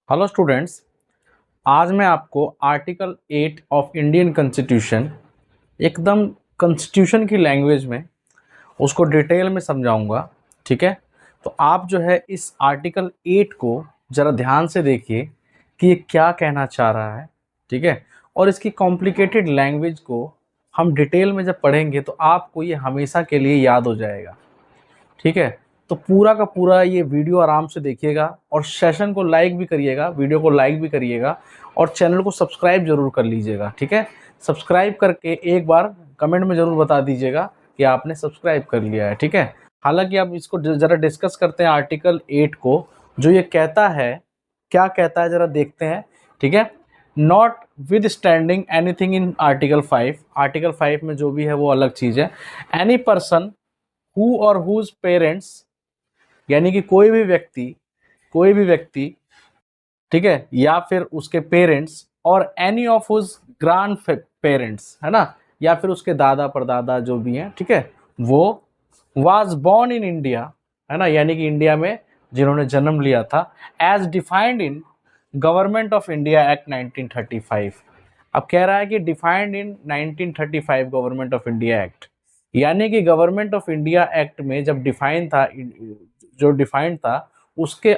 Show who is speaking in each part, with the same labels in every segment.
Speaker 1: Hello students. आज मैं आपको आर्टिकल 8 ऑफ इंडियन कॉन्स्टिट्यूशन एकदम कॉन्स्टिट्यूशन की लैंग्वेज में उसको डिटेल में समझाऊंगा। ठीक है, तो आप जो है इस आर्टिकल 8 को ज़रा ध्यान से देखिए कि ये क्या कहना चाह रहा है। ठीक है, और इसकी कॉम्प्लिकेटेड लैंग्वेज को हम डिटेल में जब पढ़ेंगे तो आपको ये हमेशा के लिए याद हो जाएगा। ठीक है, तो पूरा का पूरा ये वीडियो आराम से देखिएगा और सेशन को लाइक भी करिएगा, वीडियो को लाइक भी करिएगा और चैनल को सब्सक्राइब जरूर कर लीजिएगा। ठीक है, सब्सक्राइब करके एक बार कमेंट में ज़रूर बता दीजिएगा कि आपने सब्सक्राइब कर लिया है। ठीक है, हालांकि आप इसको ज़रा डिस्कस करते हैं आर्टिकल 8 को, जो ये कहता है, क्या कहता है ज़रा देखते हैं। ठीक है, not with standing anything in article 5, article 5 में जो भी है वो अलग चीज़ है। एनी पर्सन हु और हुज पेरेंट्स, यानी कि कोई भी व्यक्ति, ठीक है, या फिर उसके पेरेंट्स और any of whose grand parents, है ना, या फिर उसके दादा परदादा जो भी हैं, ठीक है, वो वाज बोर्न इन इंडिया, है ना, यानी कि इंडिया में जिन्होंने जन्म लिया था, as defined in government of India act 1935। अब कह रहा है कि defined in 1935 government of India act, यानी कि गवर्नमेंट ऑफ इंडिया एक्ट में जब डिफाइन था, जो डिफाइंड था उसके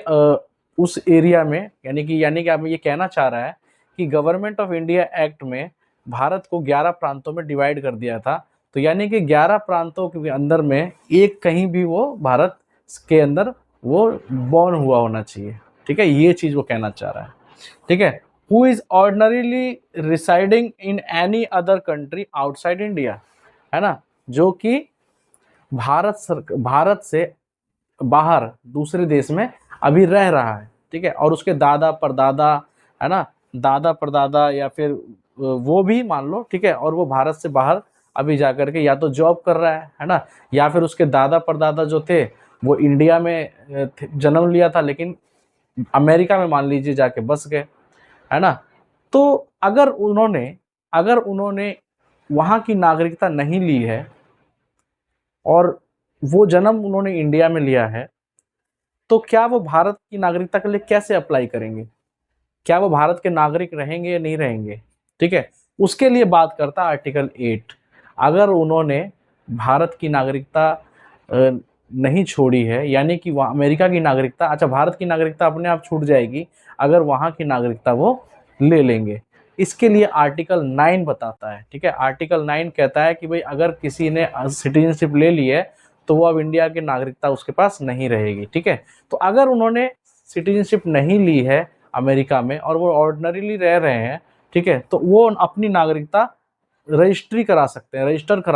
Speaker 1: उस एरिया में, यानी कि आप ये कहना चाह रहा है कि गवर्नमेंट ऑफ इंडिया एक्ट में भारत को 11 प्रांतों में डिवाइड कर दिया था। तो यानी कि 11 प्रांतों के अंदर में एक कहीं भी वो भारत के अंदर वो बॉर्न हुआ होना चाहिए। ठीक है, ये चीज़ वो कहना चाह रहा है। ठीक है, who is ordinarily residing in any other country outside India, है ना, जो कि भारत से बाहर दूसरे देश में अभी रह रहा है। ठीक है, और उसके दादा परदादा, है ना, दादा परदादा या फिर वो भी मान लो, ठीक है, और वो भारत से बाहर अभी जाकर के या तो जॉब कर रहा है ना, या फिर उसके दादा परदादा जो थे वो इंडिया में जन्म लिया था लेकिन अमेरिका में मान लीजिए जाके बस गए, है ना। तो अगर उन्होंने वहाँ की नागरिकता नहीं ली है और वो जन्म उन्होंने इंडिया में लिया है, तो क्या वो भारत की नागरिकता के लिए कैसे अप्लाई करेंगे? क्या वो भारत के नागरिक रहेंगे या नहीं रहेंगे? ठीक है, उसके लिए बात करता है आर्टिकल 8। अगर उन्होंने भारत की नागरिकता नहीं छोड़ी है, यानी कि वहाँ अमेरिका की नागरिकता, अच्छा, भारत की नागरिकता अपने आप छूट जाएगी अगर वहाँ की नागरिकता वो ले लेंगे। इसके लिए आर्टिकल 9 बताता है। ठीक है, आर्टिकल 9 कहता है कि भाई अगर किसी ने सिटीजनशिप ले ली है तो वो अब इंडिया की नागरिकता उसके पास नहीं रहेगी। ठीक है, तो अगर उन्होंने सिटीजनशिप नहीं ली है अमेरिका में और वो ऑर्डिनरीली रह रहे हैं, ठीक है, तो वो अपनी नागरिकता रजिस्टर करा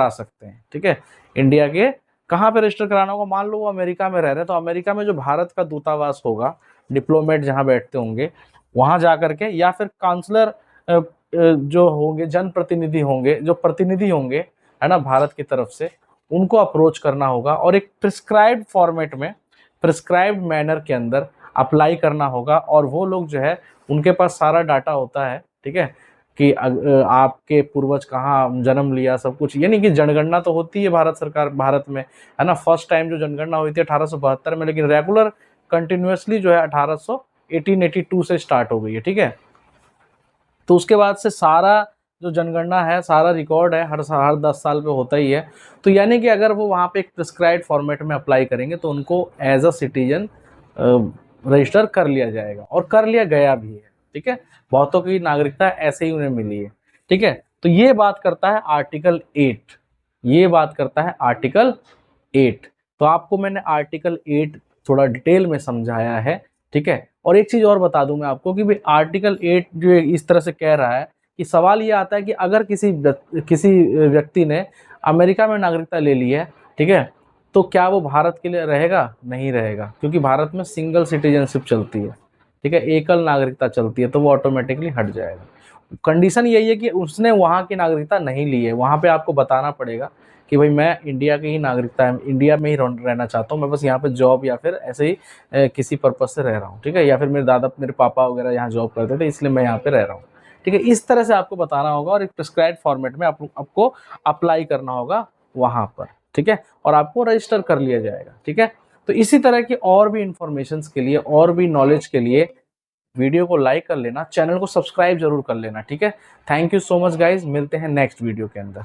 Speaker 1: सकते हैं। ठीक है, इंडिया के कहाँ पे रजिस्टर कराना होगा? मान लो वो अमेरिका में रह रहे हैं, तो अमेरिका में जो भारत का दूतावास होगा, डिप्लोमेट जहाँ बैठते होंगे, वहाँ जा करके, या फिर काउंसलर जो होंगे, जनप्रतिनिधि होंगे, जो प्रतिनिधि होंगे, है ना, भारत की तरफ से, उनको अप्रोच करना होगा और एक प्रिस्क्राइब्ड फॉर्मेट में, प्रिस्क्राइब्ड मैनर के अंदर अप्लाई करना होगा। और वो लोग जो है उनके पास सारा डाटा होता है, ठीक है, कि आपके पूर्वज कहाँ जन्म लिया, सब कुछ, यानी कि जनगणना तो होती है भारत में, है ना। फर्स्ट टाइम जो जनगणना हुई थी 1872 में, लेकिन रेगुलर कंटिन्यूसली जो है 1882 से स्टार्ट हो गई है। ठीक है, तो उसके बाद से सारा जो जनगणना है, सारा रिकॉर्ड है, हर 10 साल पे होता ही है। तो यानी कि अगर वो वहाँ पे एक प्रिस्क्राइब्ड फॉर्मेट में अप्लाई करेंगे तो उनको एज अ सिटीजन रजिस्टर कर लिया जाएगा और कर लिया गया भी है। ठीक है, बहुतों की नागरिकता ऐसे ही उन्हें मिली है। ठीक है, तो ये बात करता है आर्टिकल 8, ये बात करता है आर्टिकल 8। तो आपको मैंने आर्टिकल 8 थोड़ा डिटेल में समझाया है। ठीक है, और एक चीज़ और बता दूं मैं आपको कि भाई आर्टिकल 8 जो इस तरह से कह रहा है कि सवाल ये आता है कि अगर किसी व्यक्ति ने अमेरिका में नागरिकता ले ली है, ठीक है, तो क्या वो भारत के लिए रहेगा? नहीं रहेगा, क्योंकि भारत में सिंगल सिटीजनशिप चलती है। ठीक है, एकल नागरिकता चलती है, तो वो ऑटोमेटिकली हट जाएगा। कंडीशन यही है कि उसने वहाँ की नागरिकता नहीं ली है, वहाँ पे आपको बताना पड़ेगा कि भाई मैं इंडिया की ही नागरिकता है, इंडिया में ही रहना चाहता हूँ, मैं बस यहाँ पे जॉब या फिर ऐसे ही किसी पर्पज से रह रहा हूँ। ठीक है, या फिर मेरे पापा वगैरह यहाँ जॉब करते थे इसलिए मैं यहाँ पे रह रहा हूँ। ठीक है, इस तरह से आपको बताना होगा और एक प्रिस्क्राइब्ड फॉर्मेट में आपको अप्लाई करना होगा वहाँ पर। ठीक है, और आपको रजिस्टर कर लिया जाएगा। ठीक है, तो इसी तरह की और भी इंफॉर्मेशन के लिए और भी नॉलेज के लिए वीडियो को लाइक कर लेना, चैनल को सब्सक्राइब जरूर कर लेना, ठीक है। Thank you so much guys, मिलते हैं नेक्स्ट वीडियो के अंदर।